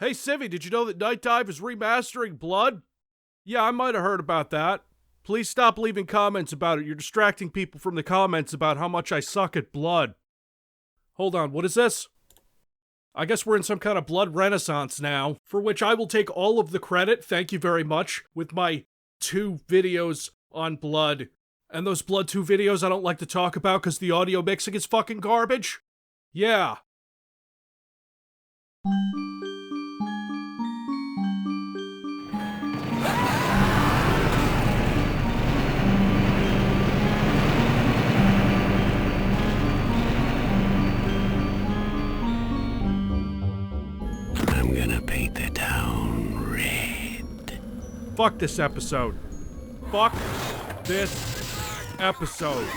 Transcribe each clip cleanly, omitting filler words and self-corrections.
Hey Civvie, did you know that Night Dive is remastering Blood? Yeah, I might have heard about that. Please stop leaving comments about it. You're distracting people from the comments about how much I suck at Blood. Hold on, what is this? I guess we're in some kind of Blood renaissance now, for which I will take all of the credit, thank you very much, with my 2 videos on Blood. And those Blood 2 videos I don't like to talk about because the audio mixing is fucking garbage? Yeah. I'm gonna paint the town red. Fuck this episode. Fuck this episode.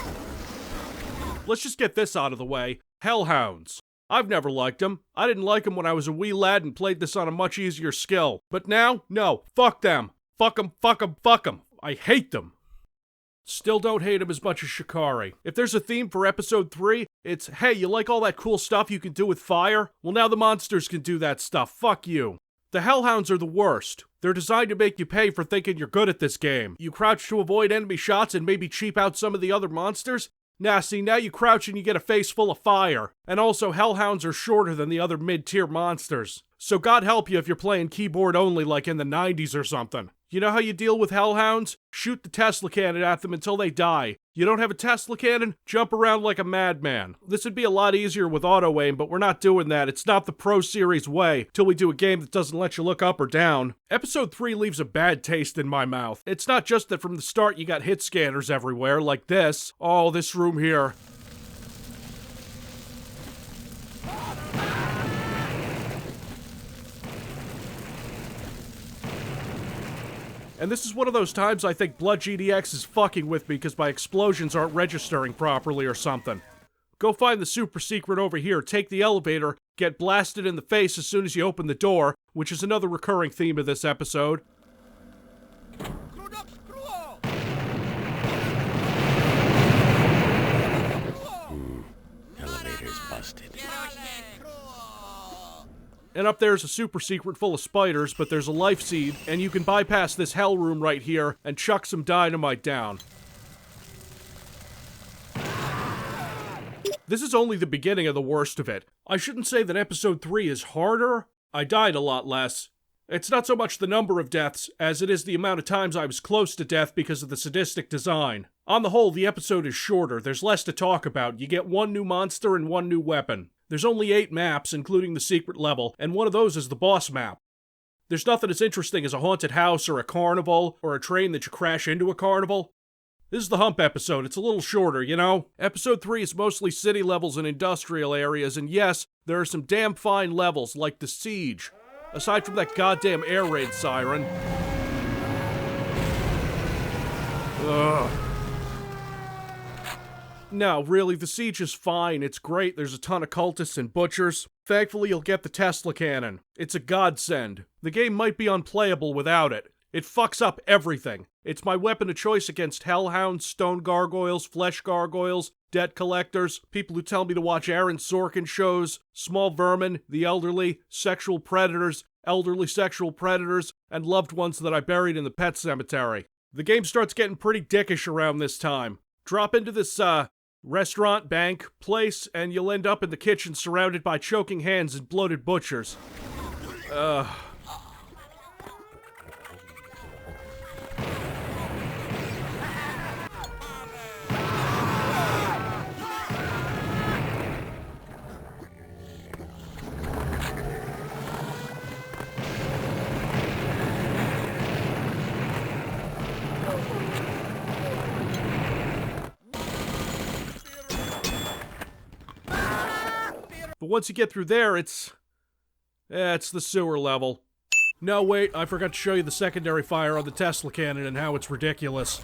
Let's just get this out of the way. Hellhounds. I've never liked them. I didn't like them when I was a wee lad and played this on a much easier skill. But now, no. Fuck them. Fuck them, fuck them, fuck them. I hate them. Still don't hate him as much as Shikari. If there's a theme for episode 3, it's, hey, you like all that cool stuff you can do with fire? Well, now the monsters can do that stuff. Fuck you. The Hellhounds are the worst. They're designed to make you pay for thinking you're good at this game. You crouch to avoid enemy shots and maybe cheap out some of the other monsters? Nah, see, now you crouch and you get a face full of fire. And also, Hellhounds are shorter than the other mid-tier monsters. So God help you if you're playing keyboard only like in the 90s or something. You know how you deal with Hellhounds? Shoot the Tesla cannon at them until they die. You don't have a Tesla cannon? Jump around like a madman. This would be a lot easier with auto-aim, but we're not doing that. It's not the Pro Series way, till we do a game that doesn't let you look up or down. Episode 3 leaves a bad taste in my mouth. It's not just that from the start you got hit scanners everywhere, like this. Oh, this room here. And this is one of those times I think Blood GDX is fucking with me because my explosions aren't registering properly or something. Go find the super secret over here, take the elevator, get blasted in the face as soon as you open the door, which is another recurring theme of this episode. Elevator's busted. And up there's a super secret full of spiders, but there's a life seed, and you can bypass this hell room right here and chuck some dynamite down. This is only the beginning of the worst of it. I shouldn't say that episode 3 is harder. I died a lot less. It's not so much the number of deaths as it is the amount of times I was close to death because of the sadistic design. On the whole, the episode is shorter. There's less to talk about. You get 1 new monster and 1 new weapon. There's only 8 maps, including the secret level, and one of those is the boss map. There's nothing as interesting as a haunted house or a carnival or a train that you crash into a carnival. This is the Hump episode. It's a little shorter, you know? Episode 3 is mostly city levels and industrial areas, and yes, there are some damn fine levels, like the Siege. Aside from that goddamn air raid siren. Ugh. No, really, the Siege is fine. It's great. There's a ton of cultists and butchers. Thankfully, you'll get the Tesla cannon. It's a godsend. The game might be unplayable without it. It fucks up everything. It's my weapon of choice against hellhounds, stone gargoyles, flesh gargoyles, debt collectors, people who tell me to watch Aaron Sorkin shows, small vermin, the elderly, sexual predators, elderly sexual predators, and loved ones that I buried in the pet cemetery. The game starts getting pretty dickish around this time. Drop into this, restaurant, bank, place, and you'll end up in the kitchen surrounded by choking hands and bloated butchers. But once you get through there, it's the sewer level. No, wait, I forgot to show you the secondary fire on the Tesla cannon and how it's ridiculous.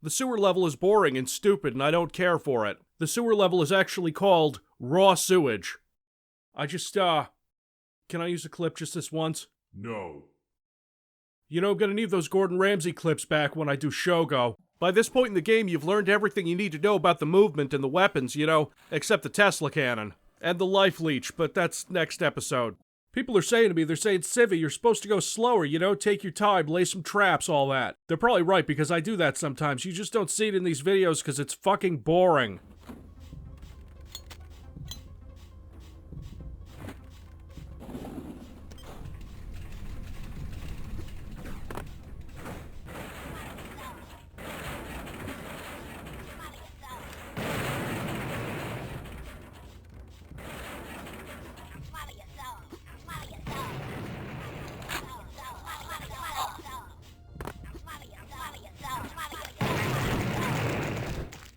The sewer level is boring and stupid, and I don't care for it. The sewer level is actually called Raw sewage. Can I use a clip just this once? No. You know, I'm gonna need those Gordon Ramsay clips back when I do Shogo. By this point in the game, you've learned everything you need to know about the movement and the weapons, you know, except the Tesla cannon. And the life leech, but that's next episode. People are saying to me, they're saying, Civvie, you're supposed to go slower, you know, take your time, lay some traps, all that. They're probably right, because I do that sometimes. You just don't see it in these videos because it's fucking boring.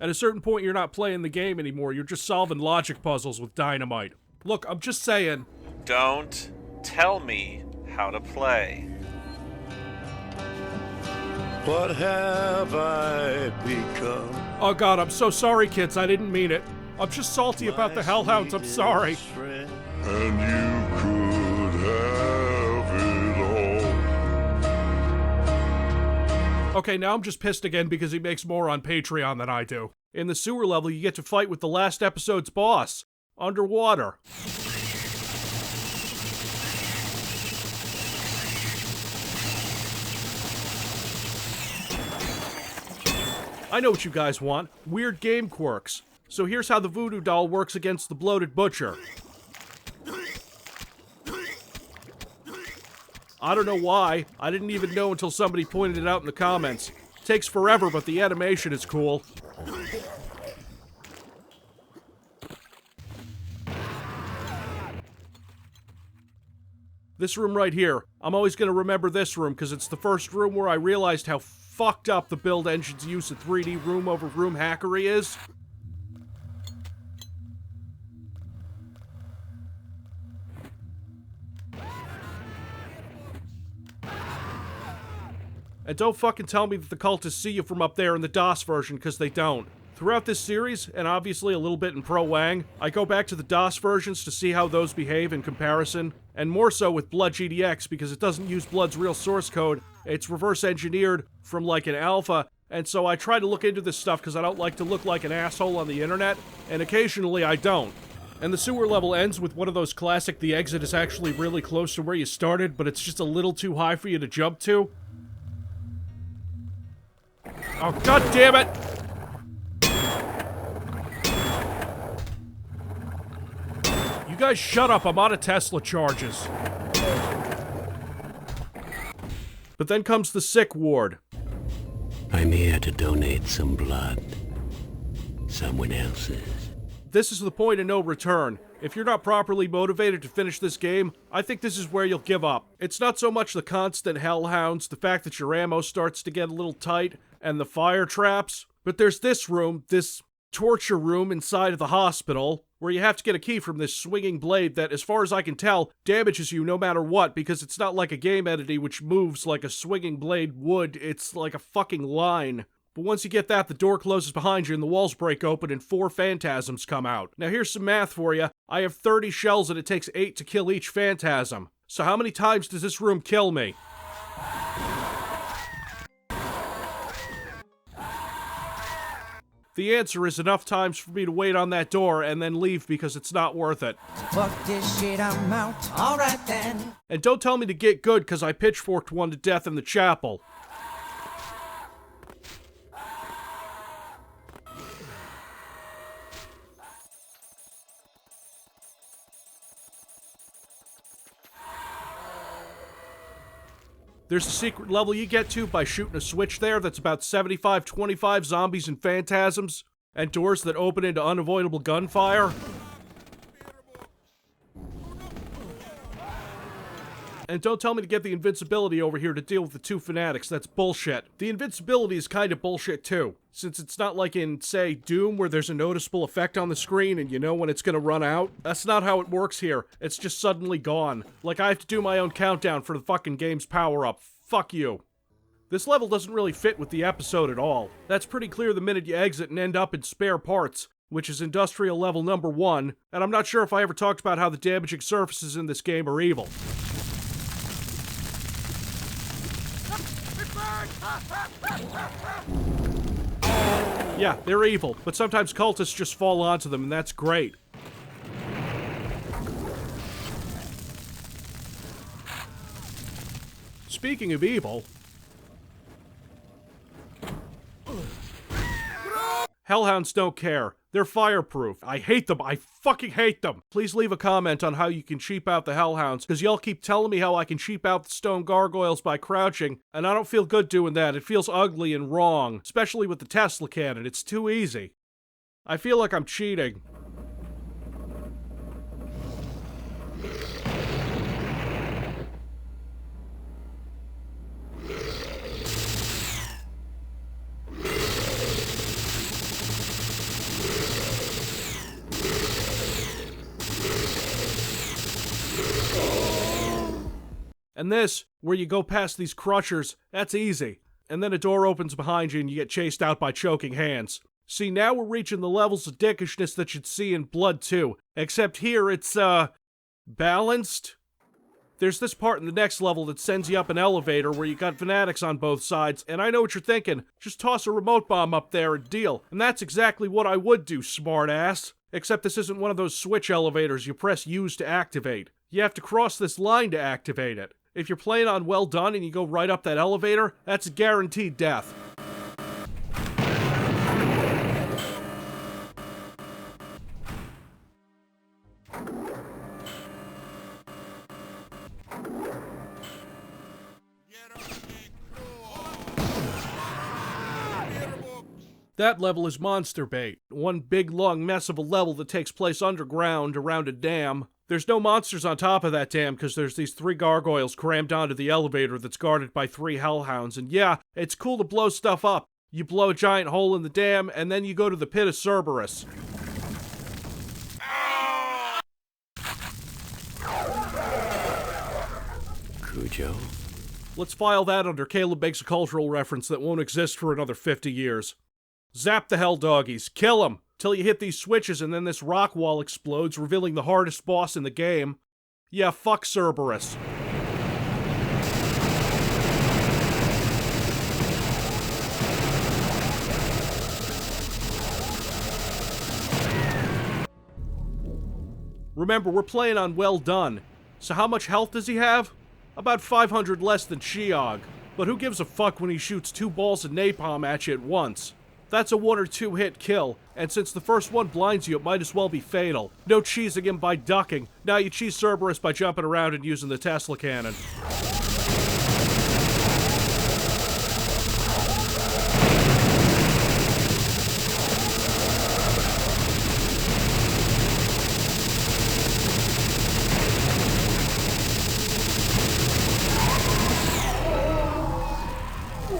At a certain point, you're not playing the game anymore. You're just solving logic puzzles with dynamite. Look, I'm just saying. Don't tell me how to play. What have I become? Oh god, I'm so sorry, kids. I didn't mean it. I'm just salty about the Hellhounds. I'm sorry. And you could have it all. Okay, now I'm just pissed again because he makes more on Patreon than I do. In the sewer level, you get to fight with the last episode's boss. Underwater. I know what you guys want. Weird game quirks. So here's how the voodoo doll works against the bloated butcher. I don't know why. I didn't even know until somebody pointed it out in the comments. Takes forever, but the animation is cool. This room right here. I'm always going to remember this room because it's the first room where I realized how fucked up the build engine's use of 3D room over room hackery is. And don't fucking tell me that the cultists see you from up there in the DOS version, because they don't. Throughout this series, and obviously a little bit in Pro Wang, I go back to the DOS versions to see how those behave in comparison, and more so with Blood GDX because it doesn't use Blood's real source code, it's reverse engineered from like an alpha, and so I try to look into this stuff because I don't like to look like an asshole on the internet, and occasionally I don't. And the sewer level ends with one of those classic, the exit is actually really close to where you started, but it's just a little too high for you to jump to. Oh, god damn it! You guys shut up, I'm out of Tesla charges. But then comes the sick ward. I'm here to donate some blood. Someone else's. This is the point of no return. If you're not properly motivated to finish this game, I think this is where you'll give up. It's not so much the constant hellhounds, the fact that your ammo starts to get a little tight, and the fire traps, but there's this room, this torture room inside of the hospital, where you have to get a key from this swinging blade that, as far as I can tell, damages you no matter what, because it's not like a game entity which moves like a swinging blade would, it's like a fucking line. But once you get that, the door closes behind you and the walls break open and 4 phantasms come out. Now here's some math for you. I have 30 shells and it takes 8 to kill each phantasm. So how many times does this room kill me? The answer is enough times for me to wait on that door and then leave because it's not worth it. Fuck this shit, I'm out. Alright then. And don't tell me to get good because I pitchforked one to death in the chapel. There's a secret level you get to by shooting a switch there that's about 75-25 zombies and phantasms, and doors that open into unavoidable gunfire. And don't tell me to get the invincibility over here to deal with the 2 fanatics, that's bullshit. The invincibility is kind of bullshit too, since it's not like in, say, Doom where there's a noticeable effect on the screen and you know when it's gonna run out. That's not how it works here, it's just suddenly gone. Like I have to do my own countdown for the fucking game's power-up. Fuck you. This level doesn't really fit with the episode at all. That's pretty clear the minute you exit and end up in spare parts. which is industrial level number 1, and I'm not sure if I ever talked about how the damaging surfaces in this game are evil. Yeah, they're evil, but sometimes cultists just fall onto them, and that's great. Speaking of evil, Hellhounds don't care. They're fireproof. I hate them. I fucking hate them. Please leave a comment on how you can cheap out the Hellhounds, because y'all keep telling me how I can cheap out the stone gargoyles by crouching, and I don't feel good doing that. It feels ugly and wrong, especially with the Tesla cannon. It's too easy. I feel like I'm cheating. And this, where you go past these crushers, that's easy. And then a door opens behind you and you get chased out by choking hands. See, now we're reaching the levels of dickishness that you'd see in Blood 2. Except here it's, balanced? There's this part in the next level that sends you up an elevator where you got fanatics on both sides, and I know what you're thinking. Just toss a remote bomb up there and deal. And that's exactly what I would do, smartass. Except this isn't one of those switch elevators you press use to activate. You have to cross this line to activate it. If you're playing on Well Done and you go right up that elevator, that's guaranteed death. That level is monster bait. One big long mess of a level that takes place underground around a dam. There's no monsters on top of that dam because there's these 3 gargoyles crammed onto the elevator that's guarded by 3 hellhounds. And yeah, it's cool to blow stuff up. You blow a giant hole in the dam, and then you go to the pit of Cerberus. Cujo? Let's file that under Caleb makes a cultural reference that won't exist for another 50 years. Zap the hell doggies. Kill them. Till you hit these switches and then this rock wall explodes, revealing the hardest boss in the game. Yeah, fuck Cerberus. Remember, we're playing on Well Done. So how much health does he have? About 500 less than Sheog. But who gives a fuck when he shoots 2 balls of napalm at you at once? That's a 1 or 2 hit kill, and since the first one blinds you, it might as well be fatal. No cheesing him by ducking. Now you cheese Cerberus by jumping around and using the Tesla cannon.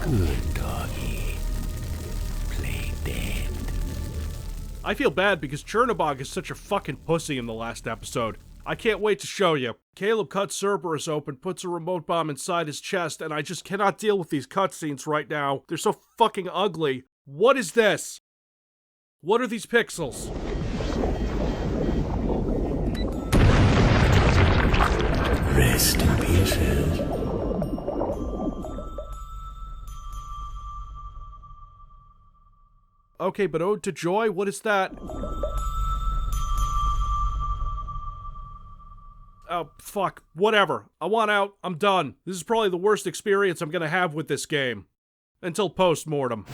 Good doggy. Play dead. I feel bad because Chernobog is such a fucking pussy in the last episode. I can't wait to show you. Caleb cuts Cerberus open, puts a remote bomb inside his chest, and I just cannot deal with these cutscenes right now. They're so fucking ugly. What is this? What are these pixels? Rest in pieces. Okay, but Ode to Joy? What is that? Oh, fuck. Whatever. I want out. I'm done. This is probably the worst experience I'm gonna have with this game. Until post-mortem.